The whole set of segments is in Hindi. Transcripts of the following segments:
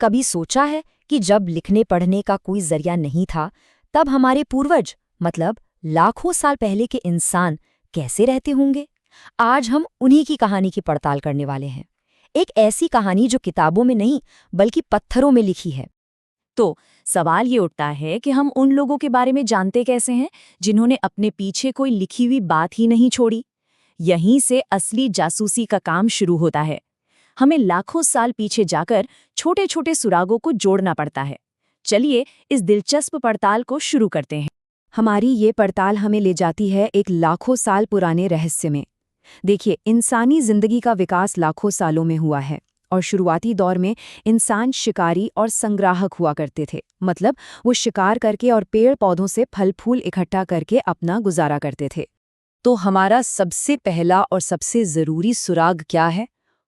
कभी सोचा है कि जब लिखने पढ़ने का कोई जरिया नहीं था, तब हमारे पूर्वज मतलब लाखों साल पहले के इंसान कैसे रहते होंगे? आज हम उन्हीं की कहानी की पड़ताल करने वाले हैं। एक ऐसी कहानी जो किताबों में नहीं बल्कि पत्थरों में लिखी है। तो सवाल ये उठता है कि हम उन लोगों के बारे में जानते कैसे हैं जिन्होंने अपने पीछे कोई लिखी हुई बात ही नहीं छोड़ी। यहीं से असली जासूसी का काम शुरू होता है। हमें लाखों साल पीछे जाकर छोटे छोटे सुरागों को जोड़ना पड़ता है। चलिए इस दिलचस्प पड़ताल को शुरू करते हैं। हमारी ये पड़ताल हमें ले जाती है एक लाखों साल पुराने रहस्य में। देखिए, इंसानी जिंदगी का विकास लाखों सालों में हुआ है और शुरुआती दौर में इंसान शिकारी और संग्राहक हुआ करते थे। मतलब वो शिकार करके और पेड़ पौधों से फल फूल इकट्ठा करके अपना गुजारा करते थे। तो हमारा सबसे पहला और सबसे ज़रूरी सुराग क्या है?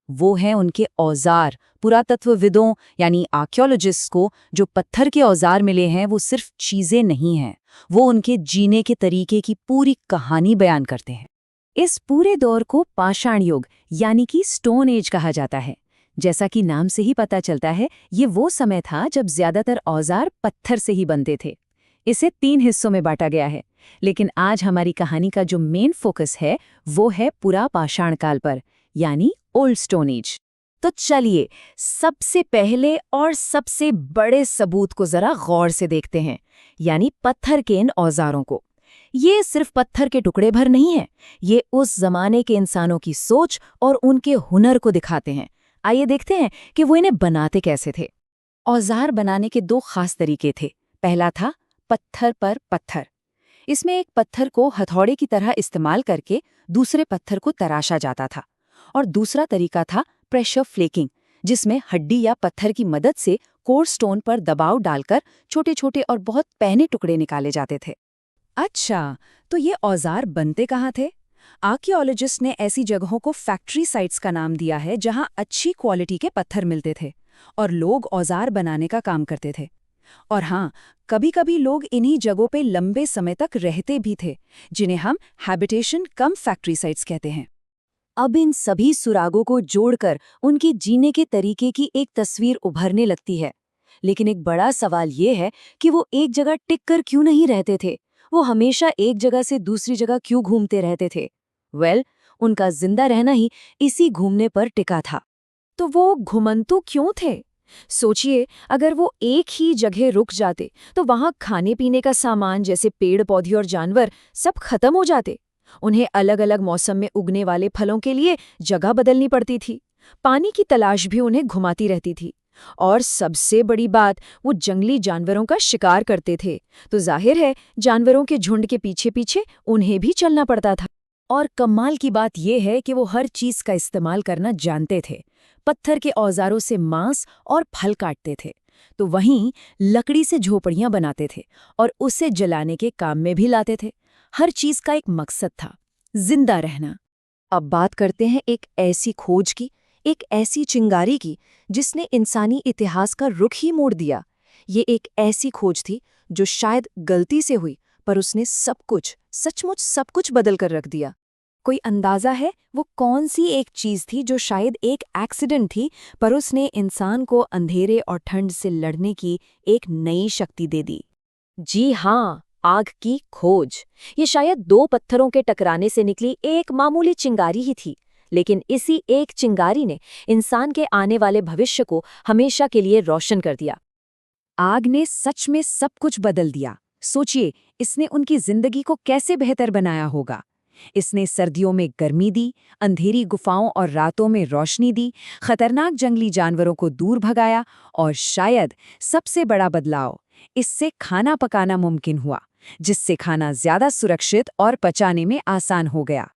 वो हैं उनके औजार। पुरातत्वविदों यानी आर्कियोलॉजिस्ट्स को जो पत्थर के औजार मिले हैं वो सिर्फ चीज़ें नहीं हैं, वो उनके जीने के तरीके की पूरी कहानी बयान करते हैं। इस पूरे दौर को पाषाण युग यानी कि स्टोन एज कहा जाता है। जैसा कि नाम से ही पता चलता है, ये वो समय था जब ज़्यादातर औजार पत्थर से ही बनते थे। इसे 3 हिस्सों में बांटा गया है, लेकिन आज हमारी कहानी का जो मेन फोकस है वो है पुरा पाषाण काल पर, यानी ओल्ड स्टोन एज। तो चलिए सबसे पहले और सबसे बड़े सबूत को जरा गौर से देखते हैं, यानी पत्थर के इन औजारों को। ये सिर्फ पत्थर के टुकड़े भर नहीं है, ये उस जमाने के इंसानों की सोच और उनके हुनर को दिखाते हैं। आइए देखते हैं कि वो इन्हें बनाते कैसे थे। औजार बनाने के 2 खास तरीके थे। पहला था पत्थर पर पत्थर। इसमें एक पत्थर को हथौड़े की तरह इस्तेमाल करके दूसरे पत्थर को तराशा जाता था। और दूसरा तरीका था प्रेशर फ्लेकिंग, जिसमें हड्डी या पत्थर की मदद से कोर स्टोन पर दबाव डालकर छोटे छोटे और बहुत पैने टुकड़े निकाले जाते थे। अच्छा, तो ये औजार बनते कहाँ थे? आर्कियोलॉजिस्ट ने ऐसी जगहों को फैक्ट्री साइट्स का नाम दिया है जहां अच्छी क्वालिटी के पत्थर मिलते थे और लोग औजार बनाने का काम करते थे। और हाँ, कभी-कभी लोग इन्हीं जगहों पे लंबे समय तक रहते भी थे, जिन्हें हम हैबिटेशन कम फैक्ट्री साइट्स कहते हैं। अब इन सभी सुरागों को जोड़कर उनके जीने के तरीके की एक तस्वीर उभरने लगती है। लेकिन एक बड़ा सवाल ये है कि वो एक जगह टिक कर क्यों नहीं रहते थे? वो हमेशा एक जगह से दूसरी जगह क्यों घूमते रहते थे? उनका जिंदा रहना ही इसी घूमने पर टिका था। तो वो घुमंतु क्यों थे? सोचिए, अगर वो एक ही जगह रुक जाते तो वहां खाने पीने का सामान जैसे पेड़ पौधे और जानवर सब खत्म हो जाते। उन्हें अलग अलग मौसम में उगने वाले फलों के लिए जगह बदलनी पड़ती थी। पानी की तलाश भी उन्हें घुमाती रहती थी। और सबसे बड़ी बात, वो जंगली जानवरों का शिकार करते थे, तो जाहिर है जानवरों के झुंड के पीछे पीछे उन्हें भी चलना पड़ता था। और कमाल की बात यह है कि वो हर चीज का इस्तेमाल करना जानते थे। पत्थर के औजारों से मांस और फल काटते थे, तो वहीं लकड़ी से झोपड़ियां बनाते थे और उसे जलाने के काम में भी लाते थे। हर चीज का एक मकसद था, जिंदा रहना। अब बात करते हैं एक ऐसी खोज की, एक ऐसी चिंगारी की जिसने इंसानी इतिहास का रुख ही मोड़ दिया। ये एक ऐसी खोज थी जो शायद गलती से हुई, पर उसने सब कुछ, सचमुच सब कुछ बदल कर रख दिया। कोई अंदाजा है वो कौन सी एक चीज थी जो शायद एक एक्सीडेंट थी, पर उसने इंसान को अंधेरे और ठंड से लड़ने की एक नई शक्ति दे दी? जी हाँ, आग की खोज। ये शायद 2 पत्थरों के टकराने से निकली एक मामूली चिंगारी ही थी, लेकिन इसी एक चिंगारी ने इंसान के आने वाले भविष्य को हमेशा के लिए रोशन कर दिया। आग ने सच में सब कुछ बदल दिया। सोचिए, इसने उनकी जिंदगी को कैसे बेहतर बनाया होगा। इसने सर्दियों में गर्मी दी, अंधेरी गुफाओं और रातों में रोशनी दी, खतरनाक जंगली जानवरों को दूर भगाया और शायद सबसे बड़ा बदलाव, इससे खाना पकाना मुमकिन हुआ, जिससे खाना ज्यादा सुरक्षित और पचाने में आसान हो गया।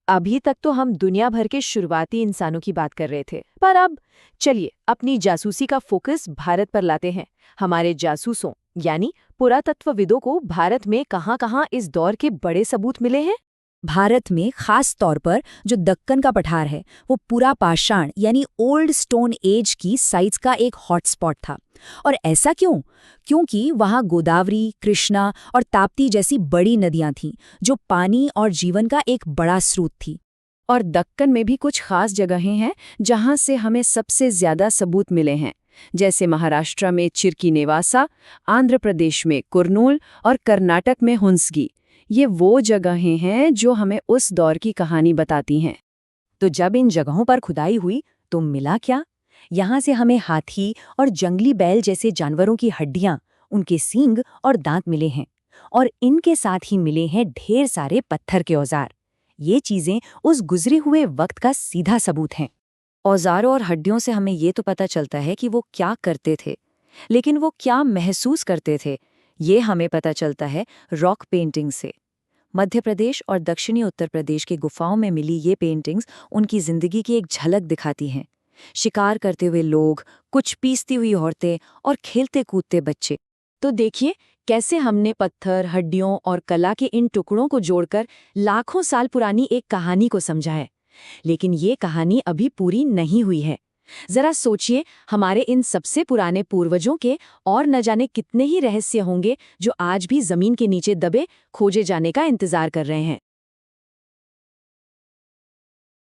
अभी तक तो हम दुनिया भर के शुरुआती इंसानों की बात कर रहे थे, पर अब चलिए अपनी जासूसी का फोकस भारत पर लाते हैं। हमारे जासूसों यानी पुरातत्वविदों को भारत में कहां-कहां इस दौर के बड़े सबूत मिले हैं? भारत में खास तौर पर जो दक्कन का पठार है, वो पूरा पाषाण यानी ओल्ड स्टोन एज की साइट्स का एक हॉटस्पॉट था। और ऐसा क्यों? क्योंकि वहाँ गोदावरी, कृष्णा और ताप्ती जैसी बड़ी नदियां थीं, जो पानी और जीवन का एक बड़ा स्रोत थी। और दक्कन में भी कुछ खास जगहें हैं जहां से हमें सबसे ज्यादा सबूत मिले हैं। जैसे महाराष्ट्र में चिरकी नेवासा, आंध्र प्रदेश में कुर्नूल और कर्नाटक में हुंसगी। ये वो जगहें हैं जो हमें उस दौर की कहानी बताती हैं। तो जब इन जगहों पर खुदाई हुई तो मिला क्या? यहाँ से हमें हाथी और जंगली बैल जैसे जानवरों की हड्डियां, उनके सींग और दांत मिले हैं, और इनके साथ ही मिले हैं ढेर सारे पत्थर के औजार। ये चीजें उस गुजरे हुए वक्त का सीधा सबूत हैं। औजारों और हड्डियों से हमें ये तो पता चलता है कि वो क्या करते थे, लेकिन वो क्या महसूस करते थे, ये हमें पता चलता है रॉक पेंटिंग से। मध्य प्रदेश और दक्षिणी उत्तर प्रदेश की गुफाओं में मिली ये पेंटिंग्स उनकी जिंदगी की एक झलक दिखाती हैं। शिकार करते हुए लोग, कुछ पीसती हुई औरतें और खेलते कूदते बच्चे। तो देखिए कैसे हमने पत्थर, हड्डियों और कला के इन टुकड़ों को जोड़कर लाखों साल पुरानी एक कहानी को समझा है। लेकिन ये कहानी अभी पूरी नहीं हुई है। जरा सोचिए, हमारे इन सबसे पुराने पूर्वजों के और न जाने कितने ही रहस्य होंगे जो आज भी जमीन के नीचे दबे खोजे जाने का इंतजार कर रहे हैं।